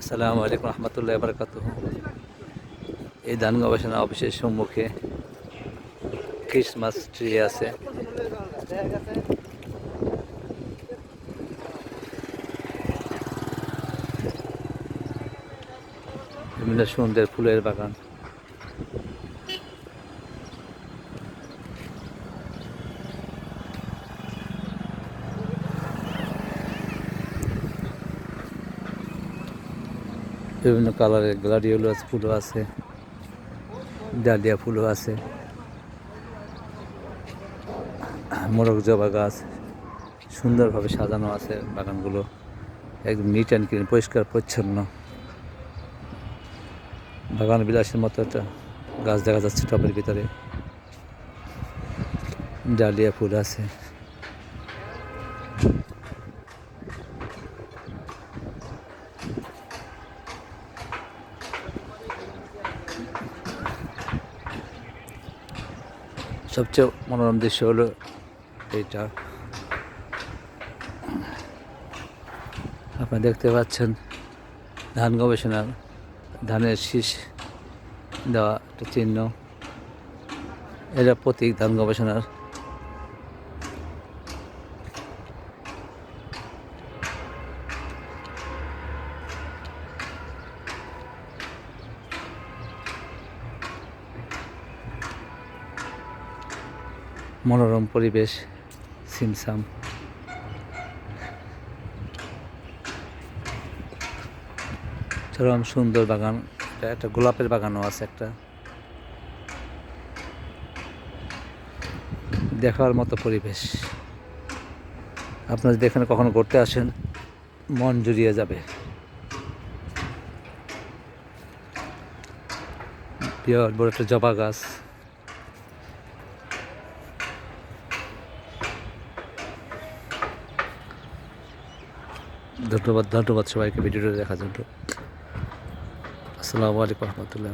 আসসালামু আলাইকুম রহমতুল্লাহ বারকাতুহ। এই ধান গবেষণা অফিসের সম্মুখে ক্রিসমাস ট্রি আছে। বিভিন্ন সুন্দর ফুলের বাগান। বিভিন্ন কালারের গ্লাডিওলাস ফুলও আছে, ডালিয়া ফুলও আছে, মোরগ জবা গাছ সুন্দরভাবে সাজানো আছে। বাগানগুলো একদম নিট অ্যান্ড ক্লিন, পরিষ্কার পরিচ্ছন্ন। বাগান বিলাসের মতো একটা গাছ দেখা যাচ্ছে টবের ভিতরে। ডালিয়া ফুল আছে। সবচেয়ে মনোরম দৃশ্য হলো এইটা। আপনারা দেখতে পাচ্ছেন ধান গবেষণার ধানের শীষ দেওয়া একটা চিহ্ন। এটা প্রতীক ধান গবেষণার। মনোরম পরিবেশ, সিমসাম। চরম সুন্দর বাগান। একটা গোলাপের বাগানও আছে একটা। দেখার মতো পরিবেশ। আপনারা যদি এখানে কখনো ঘুরতে আসেন, মন জুড়িয়ে যাবে। বিরাট বড় একটা জবা গাছ। ধন্যবাদ সবাইকে ভিডিওটা দেখার জন্য। আসসালামু আলাইকুম রহমতুল্লাহ।